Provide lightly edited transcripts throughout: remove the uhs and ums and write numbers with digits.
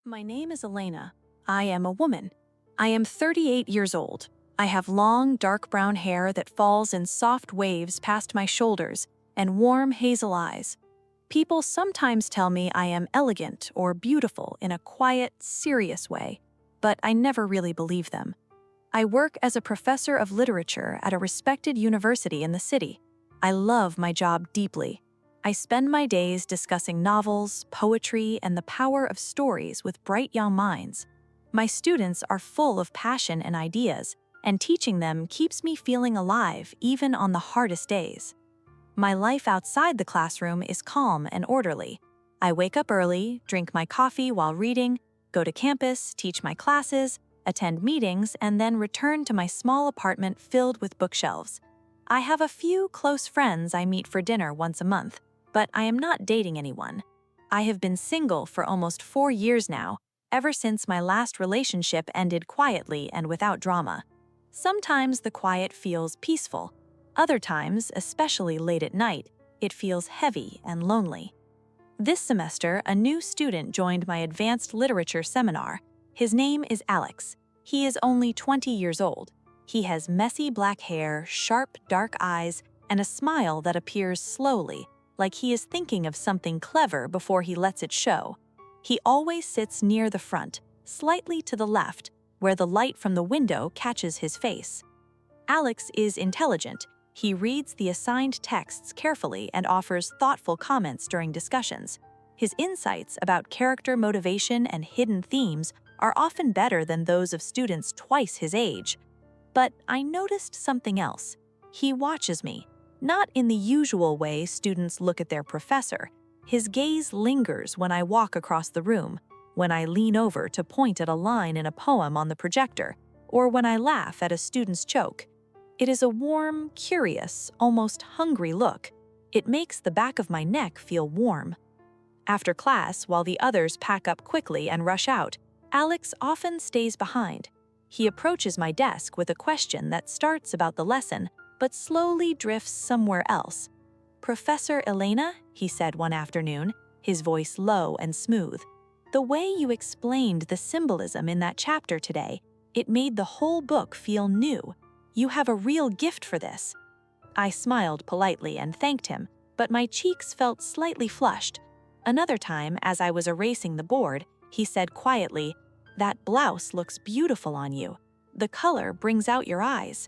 My name is Elena. I am a woman. I am 38 years old. I have long, dark brown hair that falls in soft waves past my shoulders and warm hazel eyes. People sometimes tell me I am elegant or beautiful in a quiet, serious way, but I never really believe them. I work as a professor of literature at a respected university in the city. I love my job deeply. I spend my days discussing novels, poetry, and the power of stories with bright young minds. My students are full of passion and ideas, and teaching them keeps me feeling alive even on the hardest days. My life outside the classroom is calm and orderly. I wake up early, drink my coffee while reading, go to campus, teach my classes, attend meetings, and then return to my small apartment filled with bookshelves. I have a few close friends I meet for dinner once a month, but I am not dating anyone. I have been single for almost 4 years now, ever since my last relationship ended quietly and without drama. Sometimes the quiet feels peaceful. Other times, especially late at night, it feels heavy and lonely. This semester, a new student joined my advanced literature seminar. His name is Alex. He is only 20 years old. He has messy black hair, sharp dark eyes, and a smile that appears slowly, like he is thinking of something clever before he lets it show. He always sits near the front, slightly to the left, where the light from the window catches his face. Alex is intelligent. He reads the assigned texts carefully and offers thoughtful comments during discussions. His insights about character motivation and hidden themes are often better than those of students twice his age. But I noticed something else. He watches me. Not in the usual way students look at their professor. His gaze lingers when I walk across the room, when I lean over to point at a line in a poem on the projector, or when I laugh at a student's joke. It is a warm, curious, almost hungry look. It makes the back of my neck feel warm. After class, while the others pack up quickly and rush out, Alex often stays behind. He approaches my desk with a question that starts about the lesson, but slowly drifts somewhere else. "Professor Elena," he said one afternoon, his voice low and smooth. "The way you explained the symbolism in that chapter today, it made the whole book feel new. You have a real gift for this." I smiled politely and thanked him, but my cheeks felt slightly flushed. Another time, as I was erasing the board, he said quietly, "That blouse looks beautiful on you. The color brings out your eyes."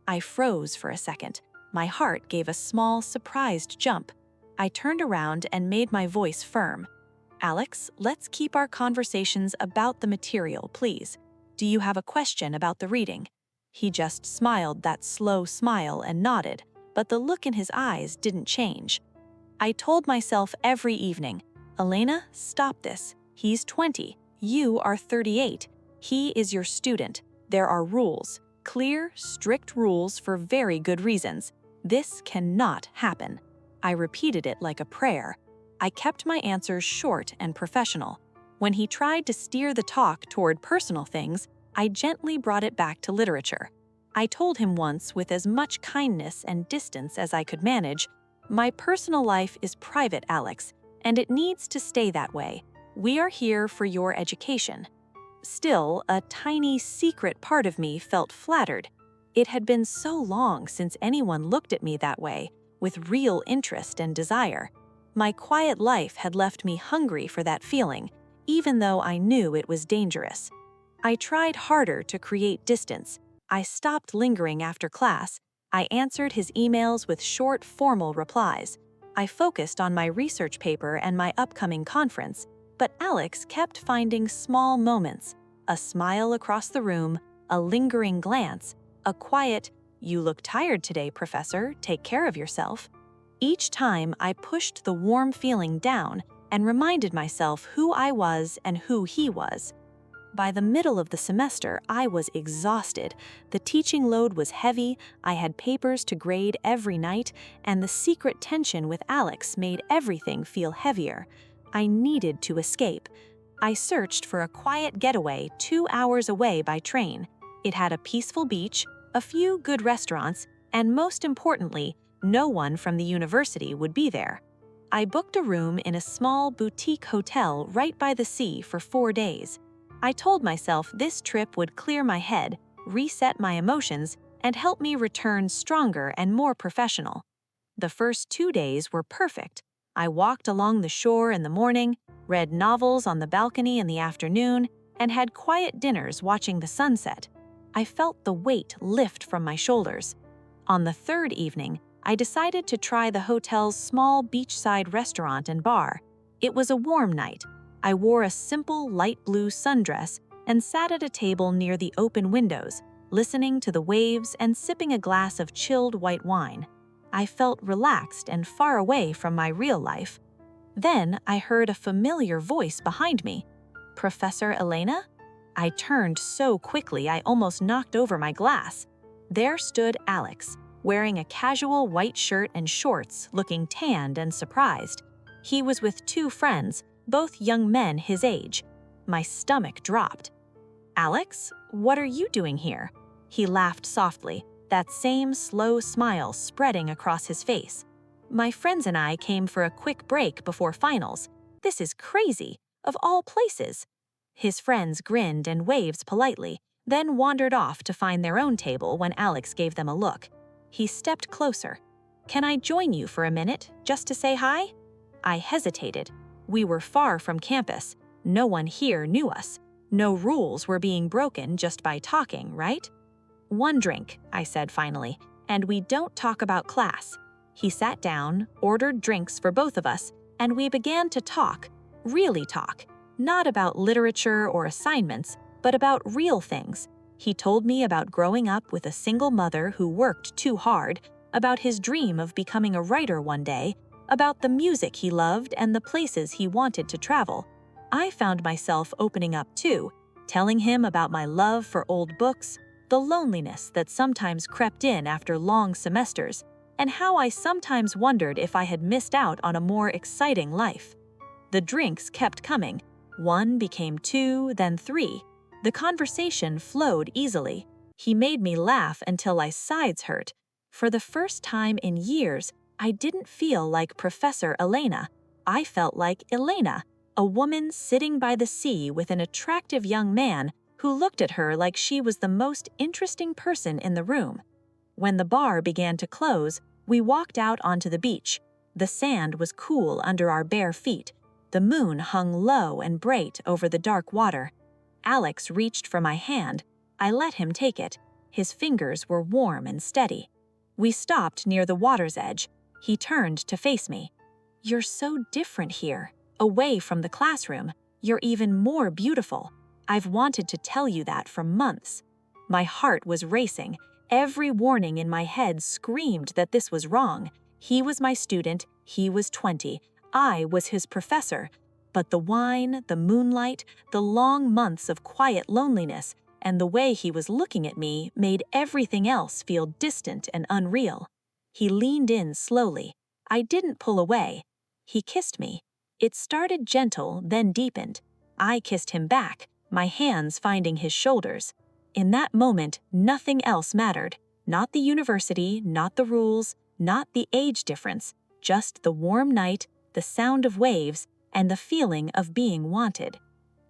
I froze for a second. My heart gave a small, surprised jump. I turned around and made my voice firm. "Alex, let's keep our conversations about the material, please. Do you have a question about the reading?" He just smiled that slow smile and nodded, but the look in his eyes didn't change. I told myself every evening, "Elena, stop this. He's 20. You are 38. He is your student. There are rules. Clear, strict rules for very good reasons. This cannot happen." I repeated it like a prayer. I kept my answers short and professional. When he tried to steer the talk toward personal things, I gently brought it back to literature. I told him once, with as much kindness and distance as I could manage, "My personal life is private, Alex, and it needs to stay that way. We are here for your education." Still, a tiny, secret part of me felt flattered. It had been so long since anyone looked at me that way, with real interest and desire. My quiet life had left me hungry for that feeling, even though I knew it was dangerous. I tried harder to create distance. I stopped lingering after class. I answered his emails with short, formal replies. I focused on my research paper and my upcoming conference. But Alex kept finding small moments, a smile across the room, a lingering glance, a quiet, "You look tired today, Professor, take care of yourself." Each time I pushed the warm feeling down and reminded myself who I was and who he was. By the middle of the semester, I was exhausted. The teaching load was heavy, I had papers to grade every night, and the secret tension with Alex made everything feel heavier. I needed to escape. I searched for a quiet getaway 2 hours away by train. It had a peaceful beach, a few good restaurants, and most importantly, no one from the university would be there. I booked a room in a small boutique hotel right by the sea for 4 days. I told myself this trip would clear my head, reset my emotions, and help me return stronger and more professional. The first 2 days were perfect. I walked along the shore in the morning, read novels on the balcony in the afternoon, and had quiet dinners watching the sunset. I felt the weight lift from my shoulders. On the third evening, I decided to try the hotel's small beachside restaurant and bar. It was a warm night. I wore a simple light blue sundress and sat at a table near the open windows, listening to the waves and sipping a glass of chilled white wine. I felt relaxed and far away from my real life. Then I heard a familiar voice behind me. "Professor Elena?" I turned so quickly I almost knocked over my glass. There stood Alex, wearing a casual white shirt and shorts, looking tanned and surprised. He was with 2 friends, both young men his age. My stomach dropped. "Alex, what are you doing here?" He laughed softly, that same slow smile spreading across his face. "My friends and I came for a quick break before finals. This is crazy, of all places." His friends grinned and waved politely, then wandered off to find their own table when Alex gave them a look. He stepped closer. "Can I join you for a minute, just to say hi?" I hesitated. We were far from campus. No one here knew us. No rules were being broken just by talking, right? "1 drink," I said finally, "and we don't talk about class." He sat down, ordered drinks for both of us, and we began to talk, really talk, not about literature or assignments, but about real things. He told me about growing up with a single mother who worked too hard, about his dream of becoming a writer one day, about the music he loved and the places he wanted to travel. I found myself opening up too, telling him about my love for old books, the loneliness that sometimes crept in after long semesters, and how I sometimes wondered if I had missed out on a more exciting life. The drinks kept coming. 1 became 2, then 3. The conversation flowed easily. He made me laugh until my sides hurt. For the first time in years, I didn't feel like Professor Elena. I felt like Elena, a woman sitting by the sea with an attractive young man who looked at her like she was the most interesting person in the room. When the bar began to close, we walked out onto the beach. The sand was cool under our bare feet. The moon hung low and bright over the dark water. Alex reached for my hand. I let him take it. His fingers were warm and steady. We stopped near the water's edge. He turned to face me. "You're so different here, away from the classroom. You're even more beautiful. I've wanted to tell you that for months." My heart was racing. Every warning in my head screamed that this was wrong. He was my student, he was 20. I was his professor. But the wine, the moonlight, the long months of quiet loneliness, and the way he was looking at me made everything else feel distant and unreal. He leaned in slowly. I didn't pull away. He kissed me. It started gentle, then deepened. I kissed him back, my hands finding his shoulders. In that moment, nothing else mattered. Not the university, not the rules, not the age difference, just the warm night, the sound of waves, and the feeling of being wanted.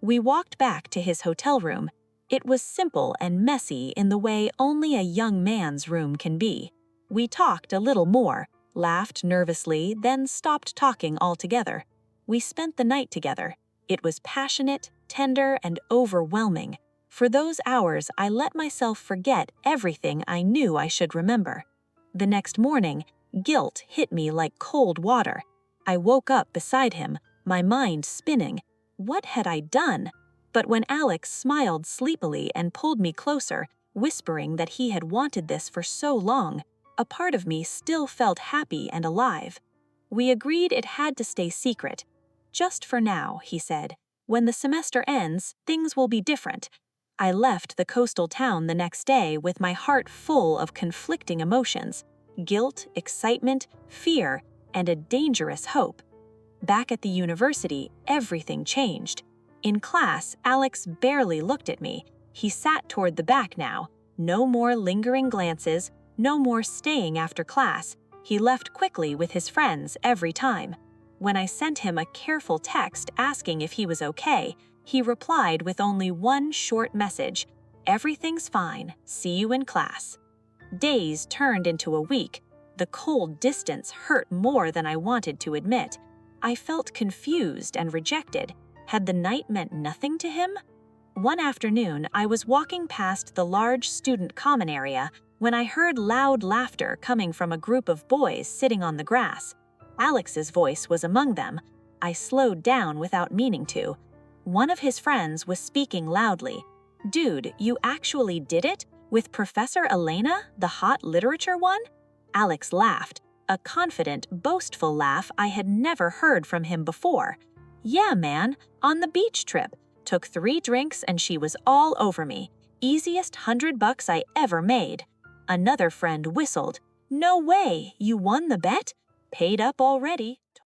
We walked back to his hotel room. It was simple and messy in the way only a young man's room can be. We talked a little more, laughed nervously, then stopped talking altogether. We spent the night together. It was passionate, tender, and overwhelming. For those hours, I let myself forget everything I knew I should remember. The next morning, guilt hit me like cold water. I woke up beside him, my mind spinning. What had I done? But when Alex smiled sleepily and pulled me closer, whispering that he had wanted this for so long, a part of me still felt happy and alive. We agreed it had to stay secret. "Just for now," he said. "When the semester ends, things will be different." I left the coastal town the next day with my heart full of conflicting emotions: guilt, excitement, fear, and a dangerous hope. Back at the university, everything changed. In class, Alex barely looked at me. He sat toward the back now. No more lingering glances, no more staying after class. He left quickly with his friends every time. When I sent him a careful text asking if he was okay, he replied with only one short message: "Everything's fine, see you in class." Days turned into a week. The cold distance hurt more than I wanted to admit. I felt confused and rejected. Had the night meant nothing to him? One afternoon, I was walking past the large student common area when I heard loud laughter coming from a group of boys sitting on the grass. Alex's voice was among them. I slowed down without meaning to. One of his friends was speaking loudly. "Dude, you actually did it? With Professor Elena, the hot literature one?" Alex laughed, a confident, boastful laugh I had never heard from him before. "Yeah, man, on the beach trip. Took 3 drinks and she was all over me. Easiest $100 I ever made." Another friend whistled. "No way, you won the bet? Paid up already."